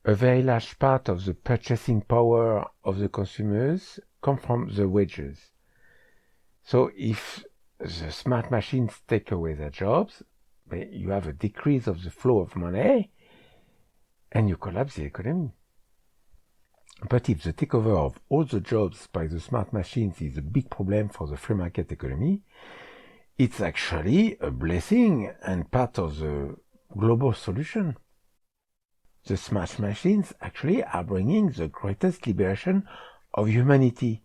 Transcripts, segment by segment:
A very large part of the purchasing power of the consumers come from the wages. So if the smart machines take away their jobs, you have a decrease of the flow of money and you collapse the economy. But if the takeover of all the jobs by the smart machines is a big problem for the free market economy, it's actually a blessing and part of the global solution. The smart machines actually are bringing the greatest liberation of humanity.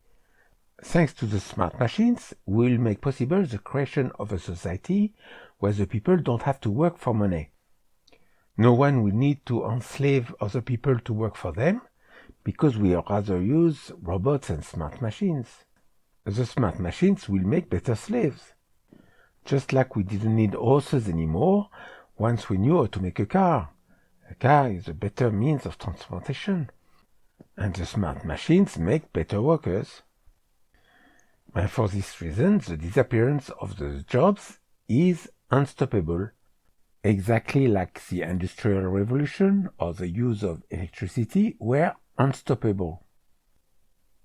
Thanks to the smart machines, we will make possible the creation of a society where the people don't have to work for money. No one will need to enslave other people to work for them, because we rather use robots and smart machines. The smart machines will make better slaves. Just like we didn't need horses anymore once we knew how to make a car. A car is a better means of transportation. And the smart machines make better workers. And for this reason, the disappearance of the jobs is unstoppable. Exactly like the Industrial Revolution or the use of electricity were unstoppable.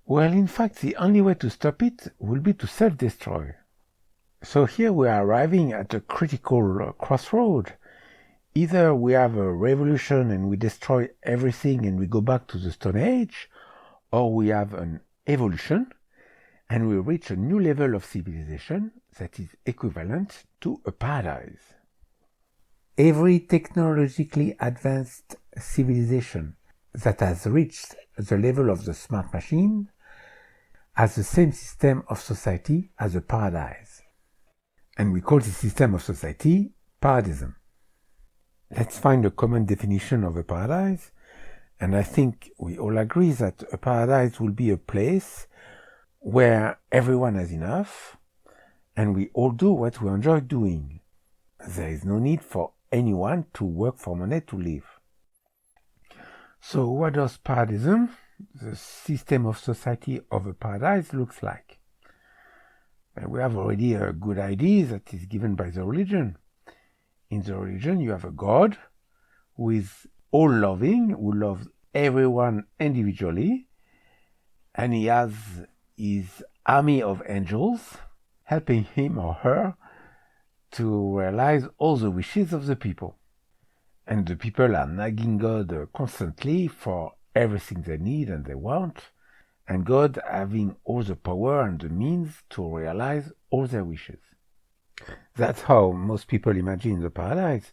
Well, in fact, the only way to stop it will be to self-destroy. So here we are arriving at a critical crossroad. Either we have a revolution and we destroy everything and we go back to the Stone Age, or we have an evolution and we reach a new level of civilization that is equivalent to a paradise. Every technologically advanced civilization that has reached the level of the smart machine has the same system of society as a paradise. And we call this system of society Paradism. Let's find a common definition of a paradise, and I think we all agree that a paradise will be a place where everyone has enough and we all do what we enjoy doing. There is no need for anyone to work for money to live. So what does paradism, the system of society of a paradise, looks like? We have already a good idea that is given by the religion. In the religion you have a God who is all-loving, who loves everyone individually, and he has his army of angels helping him or her to realize all the wishes of the people. And the people are nagging God constantly for everything they need and they want, and God having all the power and the means to realize all their wishes. That's how most people imagine the paradise,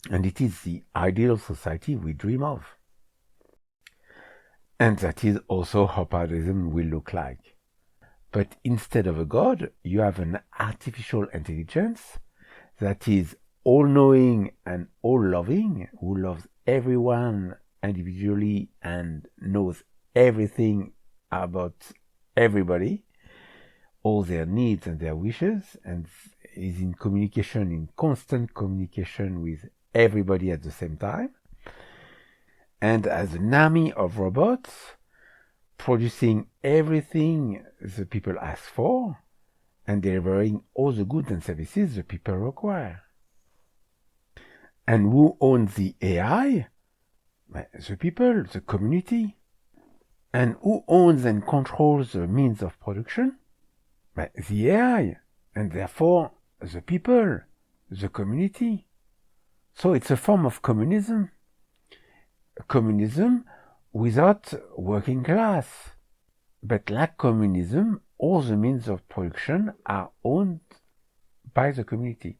and it is the ideal society we dream of. And that is also how paradism will look like. But instead of a God, you have an artificial intelligence that is all-knowing and all-loving, who loves everyone individually and knows everything about everybody, all their needs and their wishes, and is in communication, in constant communication with everybody at the same time, and as an army of robots producing everything the people ask for and delivering all the goods and services the people require. And who owns the AI? The people, the community. And who owns and controls the means of production? The AI, and therefore the people, the community. So it's a form of communism. Communism without working class. But like communism, all the means of production are owned by the community.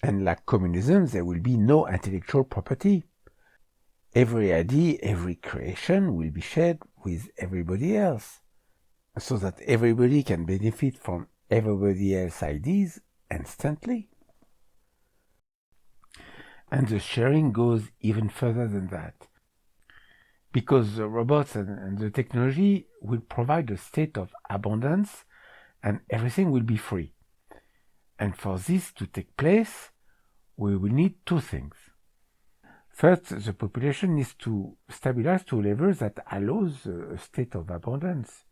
And like communism, there will be no intellectual property. Every idea, every creation will be shared with everybody else, so that everybody can benefit from everybody else's ideas instantly. And the sharing goes even further than that, because the robots and the technology will provide a state of abundance and everything will be free. And for this to take place, we will need two things. First, the population needs to stabilize to levels that allows a state of abundance.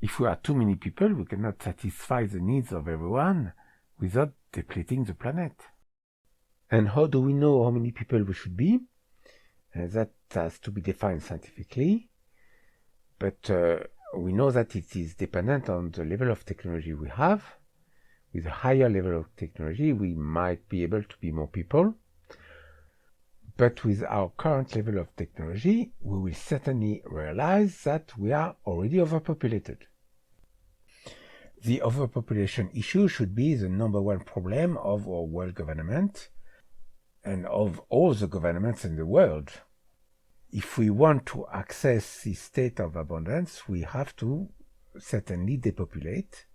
If we are too many people, we cannot satisfy the needs of everyone without depleting the planet. And how do we know how many people we should be? That has to be defined scientifically, but we know that it is dependent on the level of technology we have. With a higher level of technology, we might be able to be more people. But with our current level of technology, we will certainly realize that we are already overpopulated. The overpopulation issue should be the number one problem of our world government and of all the governments in the world. If we want to access this state of abundance, we have to certainly depopulate.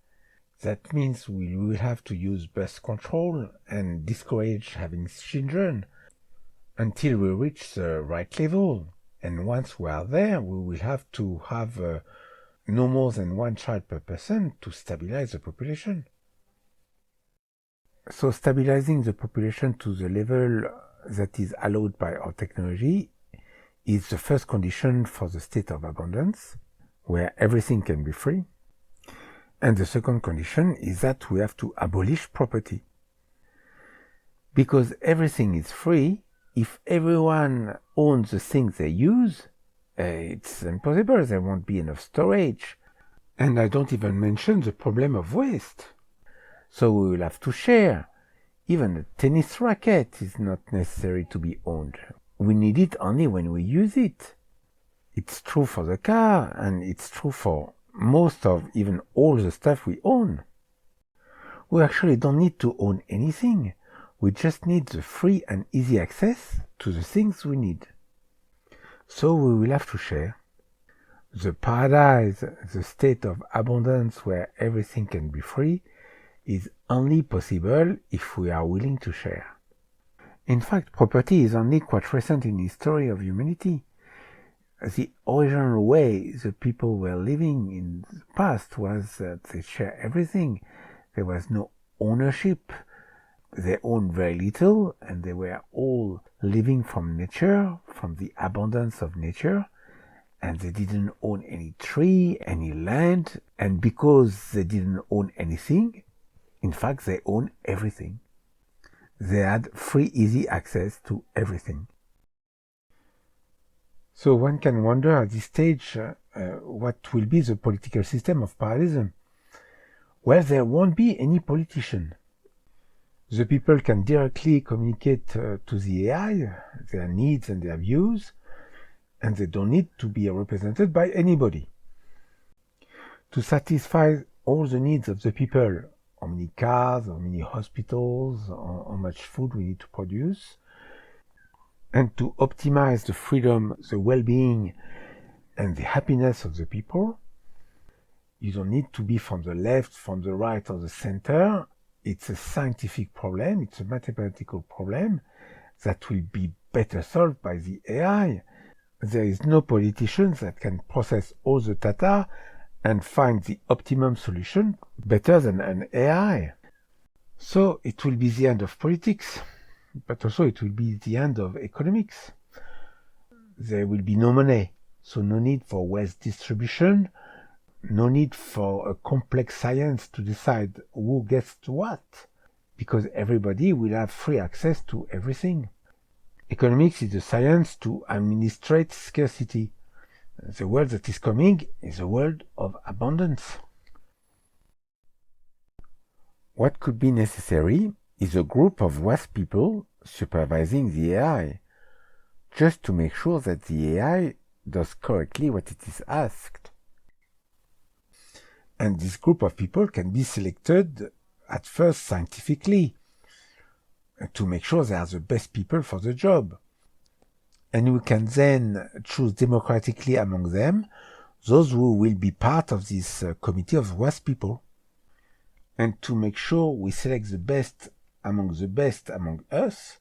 That means we will have to use birth control and discourage having children until we reach the right level. And once we are there, we will have to have no more than one child per person to stabilize the population. So stabilizing the population to the level that is allowed by our technology is the first condition for the state of abundance, where everything can be free. And the second condition is that we have to abolish property. Because everything is free, if everyone owns the things they use, it's impossible. There won't be enough storage. And I don't even mention the problem of waste. So we will have to share. Even a tennis racket is not necessary to be owned. We need it only when we use it. It's true for the car, and it's true for most of even all the stuff we own. We actually don't need to own anything. We just need the free and easy access to the things we need. So we will have to share. The paradise, the state of abundance where everything can be free, is only possible if we are willing to share. In fact, property is only quite recent in the history of humanity. The original way the people were living in the past was that they share everything. There was no ownership. They owned very little, and they were all living from nature, from the abundance of nature, and they didn't own any tree, any land, and because they didn't own anything, in fact, they owned everything. They had free, easy access to everything. So one can wonder at this stage what will be the political system of Paradism. Well, there won't be any politician. The people can directly communicate to the AI their needs and their views, and they don't need to be represented by anybody. To satisfy all the needs of the people, how many cars, how many hospitals, how much food we need to produce, and to optimize the freedom, the well-being, and the happiness of the people, you don't need to be from the left, from the right, or the center. It's a scientific problem, it's a mathematical problem that will be better solved by the AI. There is no politician that can process all the data and find the optimum solution better than an AI. So it will be the end of politics, but also it will be the end of economics. There will be no money, so no need for wealth distribution, no need for a complex science to decide who gets to what, because everybody will have free access to everything. Economics is the science to administrate scarcity. The world that is coming is a world of abundance. What could be necessary is a group of wise people supervising the AI, just to make sure that the AI does correctly what it is asked. And this group of people can be selected at first scientifically to make sure they are the best people for the job. And we can then choose democratically among them those who will be part of this committee of wise people. And to make sure we select the best among us,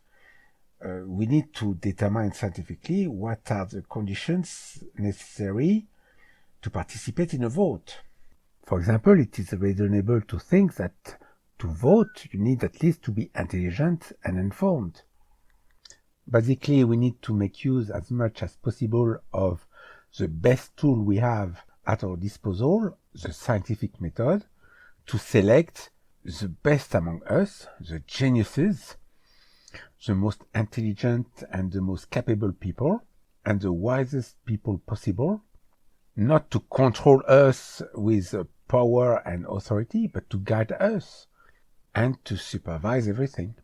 we need to determine scientifically what are the conditions necessary to participate in a vote. For example, it is reasonable to think that to vote, you need at least to be intelligent and informed. Basically, we need to make use as much as possible of the best tool we have at our disposal, the scientific method, to select the best among us, the geniuses, the most intelligent and the most capable people, and the wisest people possible, not to control us with power and authority, but to guide us and to supervise everything.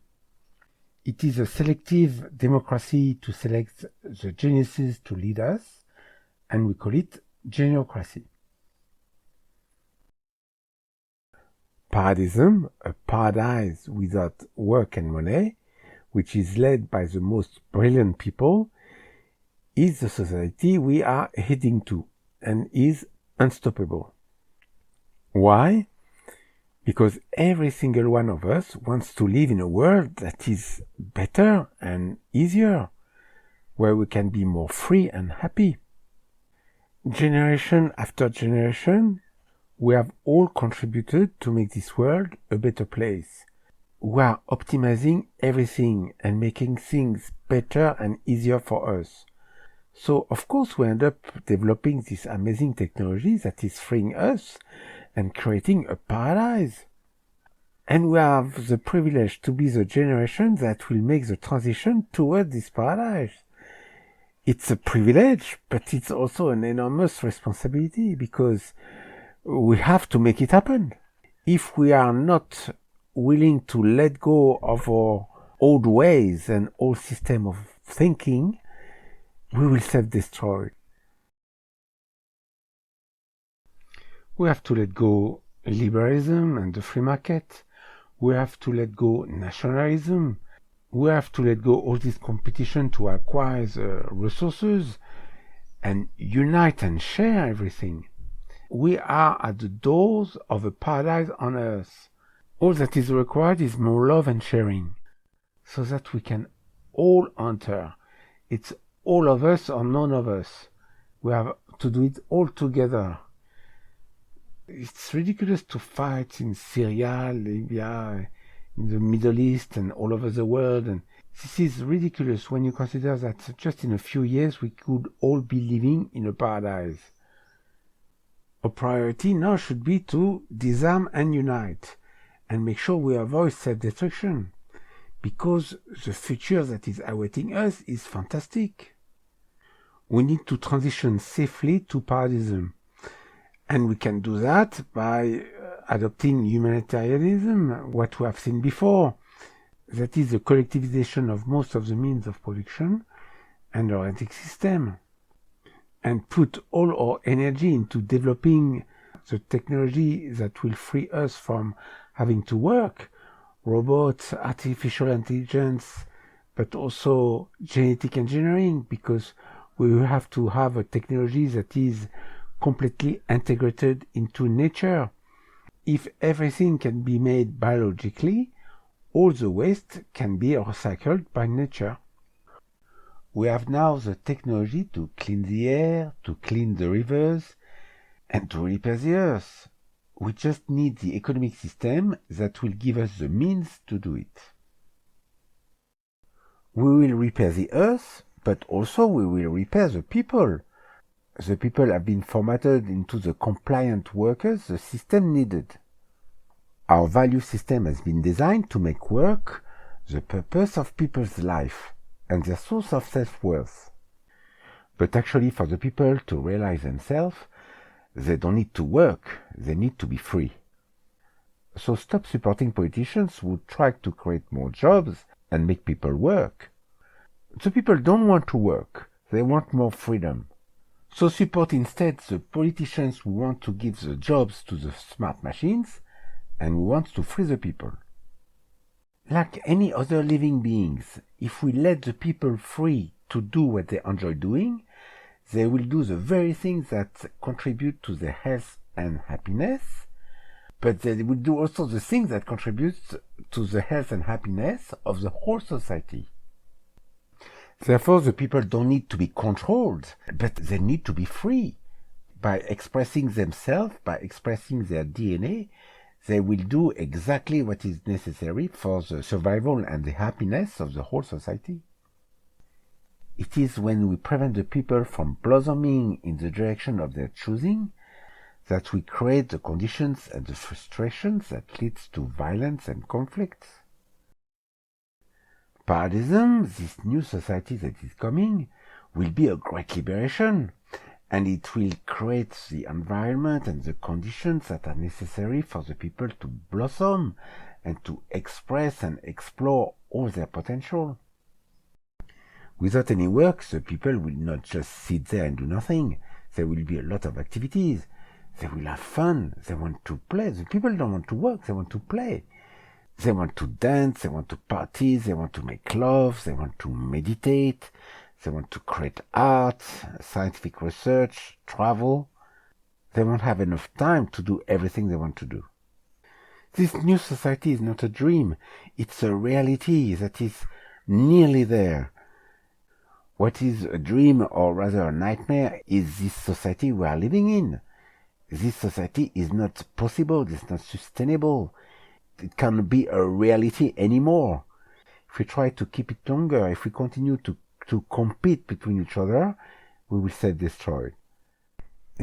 It is a selective democracy to select the geniuses to lead us, and we call it Generalcracy. Paradism, a paradise without work and money, which is led by the most brilliant people, is the society we are heading to and is unstoppable. Why? Because every single one of us wants to live in a world that is better and easier, where we can be more free and happy. Generation after generation, we have all contributed to make this world a better place. We are optimizing everything and making things better and easier for us. So, of course, we end up developing this amazing technology that is freeing us and creating a paradise. And we have the privilege to be the generation that will make the transition toward this paradise. It's a privilege, but it's also an enormous responsibility because we have to make it happen. If we are not willing to let go of our old ways and old system of thinking, we will self-destroy. We have to let go liberalism and the free market. We have to let go nationalism. We have to let go all this competition to acquire the resources and unite and share everything. We are at the doors of a paradise on earth. All that is required is more love and sharing, so that we can all enter. It's all of us or none of us. We have to do it all together. It's ridiculous to fight in Syria, Libya, in the Middle East and all over the world. And this is ridiculous when you consider that just in a few years we could all be living in a paradise. Our priority now should be to disarm and unite and make sure we avoid self-destruction, because the future that is awaiting us is fantastic. We need to transition safely to Paradism, and we can do that by adopting humanitarianism, what we have seen before. That is the collectivization of most of the means of production and our ethics system, and put all our energy into developing the technology that will free us from having to work, robots, artificial intelligence, but also genetic engineering, because we will have to have a technology that is completely integrated into nature. If everything can be made biologically, all the waste can be recycled by nature. We have now the technology to clean the air, to clean the rivers, and to repair the earth. We just need the economic system that will give us the means to do it. We will repair the earth, but also we will repair the people. The people have been formatted into the compliant workers the system needed. Our value system has been designed to make work the purpose of people's life and their source of self-worth. But actually, for the people to realize themselves, they don't need to work, they need to be free. So stop supporting politicians who try to create more jobs and make people work. The people don't want to work, they want more freedom. So support instead the politicians who want to give the jobs to the smart machines and who want to free the people. Like any other living beings, if we let the people free to do what they enjoy doing, they will do the very things that contribute to their health and happiness, but they will do also the things that contribute to the health and happiness of the whole society. Therefore, the people don't need to be controlled, but they need to be free. By expressing themselves, by expressing their DNA, they will do exactly what is necessary for the survival and the happiness of the whole society. It is when we prevent the people from blossoming in the direction of their choosing that we create the conditions and the frustrations that leads to violence and conflicts. Paradism, this new society that is coming, will be a great liberation, and it will create the environment and the conditions that are necessary for the people to blossom and to express and explore all their potential. Without any work, the people will not just sit there and do nothing. There will be a lot of activities. They will have fun. They want to play. The people don't want to work. They want to play. They want to dance. They want to party. They want to make love. They want to meditate. They want to create art, scientific research, travel. They won't have enough time to do everything they want to do. This new society is not a dream. It's a reality that is nearly there. What is a dream, or rather a nightmare, is this society we are living in. This society is not possible. It's not sustainable. It can't be a reality anymore. If we try to keep it longer, if we continue to compete between each other, we will stay destroyed.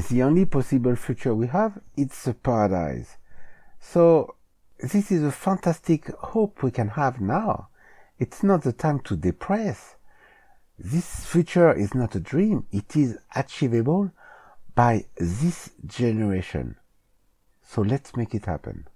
The only possible future we have, it's a paradise. So this is a fantastic hope we can have now. It's not the time to depress. This future is not a dream. It is achievable by this generation. So let's make it happen.